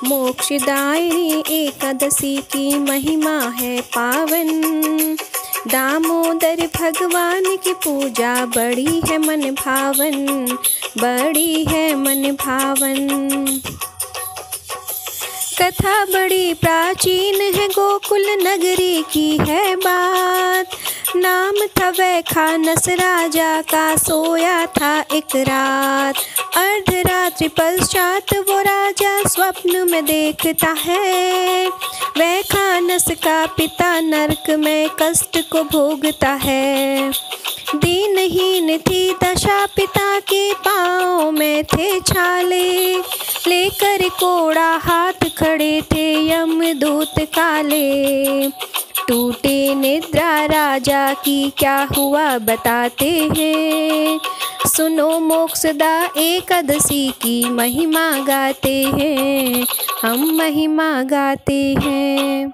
मोक्षदायिनी एकादशी की महिमा है पावन। दामोदर भगवान की पूजा बड़ी है मन भावन, बड़ी है मन भावन। कथा बड़ी प्राचीन है, गोकुल नगरी की है बात। नाम था वैखानस राजा का, सोया था एक रात। अर्धरात्रि पश्चात वो राजा स्वप्न में देखता है, वैखानस का पिता नरक में कष्ट को भोगता है। दीनहीन थी दशा पिता के पाँव में थे छाले, लेकर कोड़ा हाथ खड़े थे यमदूत काले। टूटे निद्रा राजा की क्या हुआ बताते हैं, सुनो मोक्षदा एकादशी की महिमा गाते हैं, हम महिमा गाते हैं।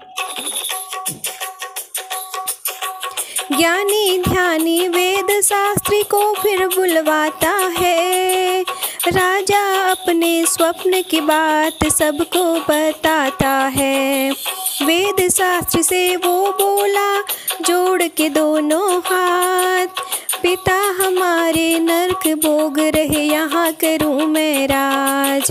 ज्ञानी ध्यानी वेद शास्त्री को फिर बुलवाता है, राजा अपने स्वप्न की बात सबको बताता है। वेद शास्त्र से वो बोला जोड़ के दोनों हाथ, पिता हमारे नरक भोग रहे यहाँ करूँ मैं राज।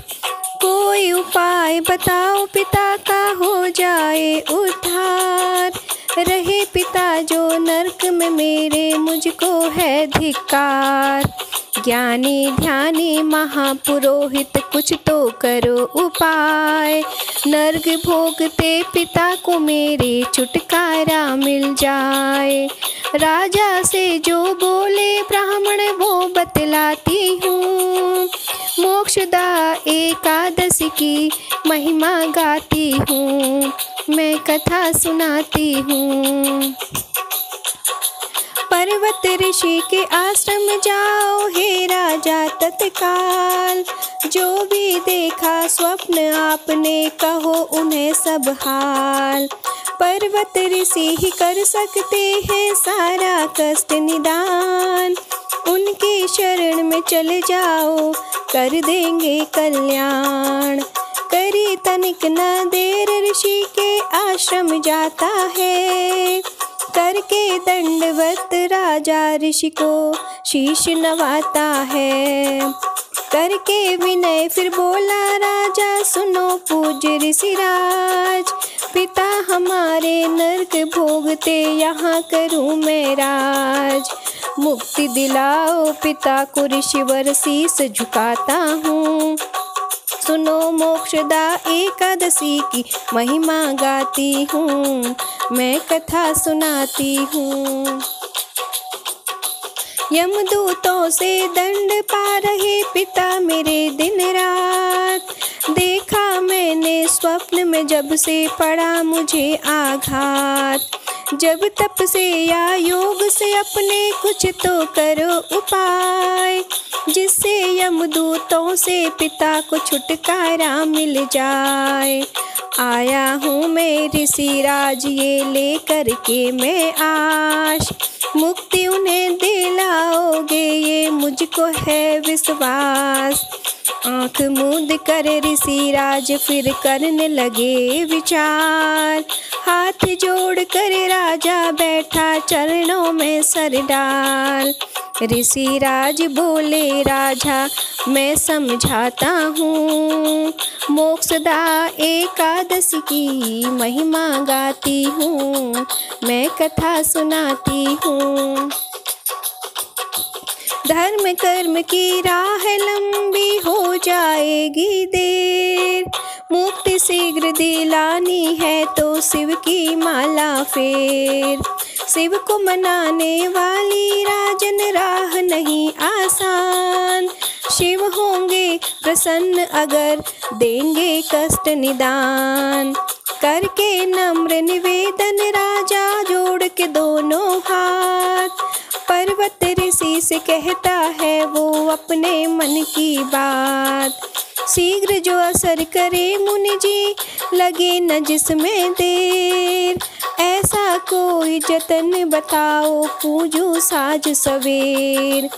कोई उपाय बताओ पिता का हो जाए उद्धार, रहे पिता जो नरक में मेरे मुझको है धिक्कार। ज्ञानी ध्यानी महापुरोहित कुछ तो करो उपाय, नरक भोगते पिता को मेरे छुटकारा मिल जाए। राजा से जो बोले ब्राह्मण वो बतलाती हूँ, मोक्षदा एकादशी की महिमा गाती हूँ, मैं कथा सुनाती हूँ। पर्वत ऋषि के आश्रम जाओ हे राजा तत्काल, जो भी देखा स्वप्न आपने कहो उन्हें सब हाल। पर्वत ऋषि ही कर सकते हैं सारा कष्ट निदान, उनकी शरण में चले जाओ कर देंगे कल्याण। करी तनिक न देर ऋषि के आश्रम जाता है, करके दंडवत राजा ऋषि को शीश नवाता है। करके विनय फिर बोला राजा सुनो पूज्य ऋषिराज, पिता हमारे नरक भोगते यहाँ करूँ मैं राज। मुक्ति दिलाओ पिता को ऋषिवर शीस झुकाता हूँ, सुनो मोक्षदा एकादशी की महिमा गाती हूँ, मैं कथा सुनाती हूँ। यमदूतों से दंड पा रहे पिता मेरे दिन रात, देखा मैंने स्वप्न में जब से पड़ा मुझे आघात। जब तप से या योग से अपने कुछ तो करो उपाय, जिससे यमदूतों से पिता को छुटकारा मिल जाए। आया हूँ मैं ऋषिराज ये लेकर के मैं आश, मुक्ति उन्हें दिलाओगे ये मुझको है विश्वास। आँख मूंद कर ऋषिराज फिर करने लगे विचार, हाथ जोड़ कर राजा बैठा चरणों में सर डाल। ऋषिराज बोले राजा मैं समझाता हूँ, मोक्षदा एकादशी की महिमा गाती हूँ, मैं कथा सुनाती हूँ। धर्म कर्म की राह लंबी हो जाएगी देर, मुक्ति शीघ्र दिलानी है तो शिव की माला फेर। शिव को मनाने वाली राजन राह नहीं आसान, शिव होंगे प्रसन्न अगर देंगे कष्ट निदान। करके नम्र निवेदन राजा जोड़ के दोनों हाथ, पर्वत ऋषि से कहता है वो अपने मन की बात। शीघ्र जो असर करे मुनि जी लगे न जिसमें देर, ऐसा कोई जतन बताओ पूजो साज सवेर।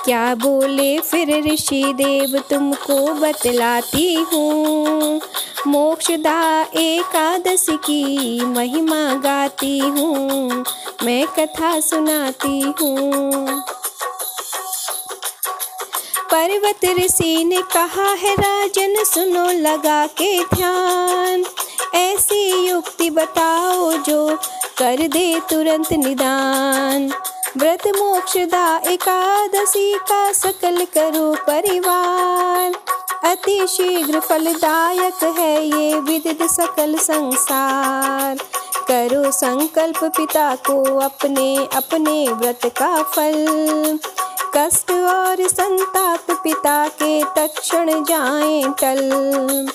क्या बोले फिर ऋषि देव तुमको बतलाती हूँ, मोक्षदा एकादशी की महिमा गाती हूँ, मैं कथा सुनाती हूँ। पर्वत ऋषि ने कहा है राजन सुनो लगा के ध्यान, ऐसी युक्ति बताओ जो कर दे तुरंत निदान। व्रत मोक्षदा एकादशी का सकल करो परिवार, अति शीघ्र फलदायक है ये विदित सकल संसार। करो संकल्प पिता को अपने अपने व्रत का फल, कष्ट और संताप पिता के तत्क्षण जाएं टल।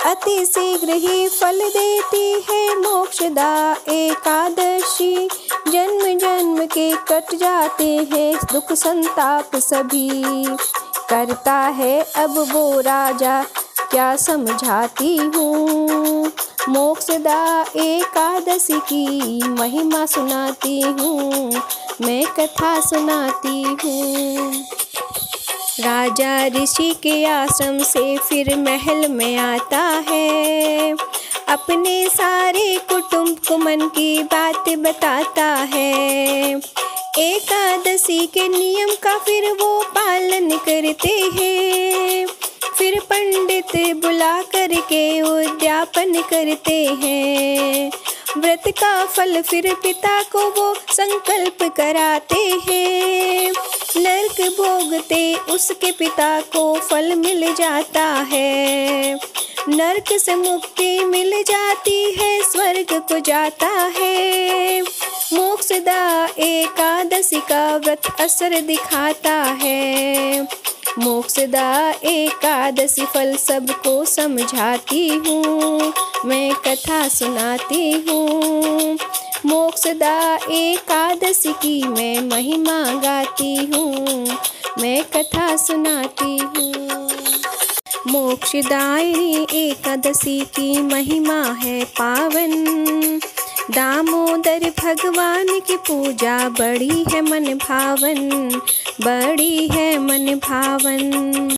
अति शीघ्र ही फल देती है मोक्षदा एकादशी, जन्म जन्म के कट जाते हैं दुख संताप सभी। करता है अब वो राजा क्या समझाती हूँ, मोक्षदा एकादशी की महिमा सुनाती हूँ, मैं कथा सुनाती हूँ। राजा ऋषि के आश्रम से फिर महल में आता है, अपने सारे कुटुंब को मन की बात बताता है। एकादशी के नियम का फिर वो पालन करते हैं, फिर पंडित बुला करके उद्यापन करते हैं। व्रत का फल फिर पिता को वो संकल्प कराते हैं, नरक भोगते उसके पिता को फल मिल जाता है। नरक से मुक्ति मिल जाती है, स्वर्ग को जाता है। मोक्षदा एकादशी का व्रत असर दिखाता है, मोक्षदा एकादशी फल सबको समझाती हूँ, मैं कथा सुनाती हूँ। मोक्षदा एकादशी की मैं महिमा गाती हूँ, मैं कथा सुनाती हूँ। मोक्षदायिनी एकादशी की महिमा है पावन, दामोदर भगवान की पूजा बड़ी है मन भावन, बड़ी है मन भावन।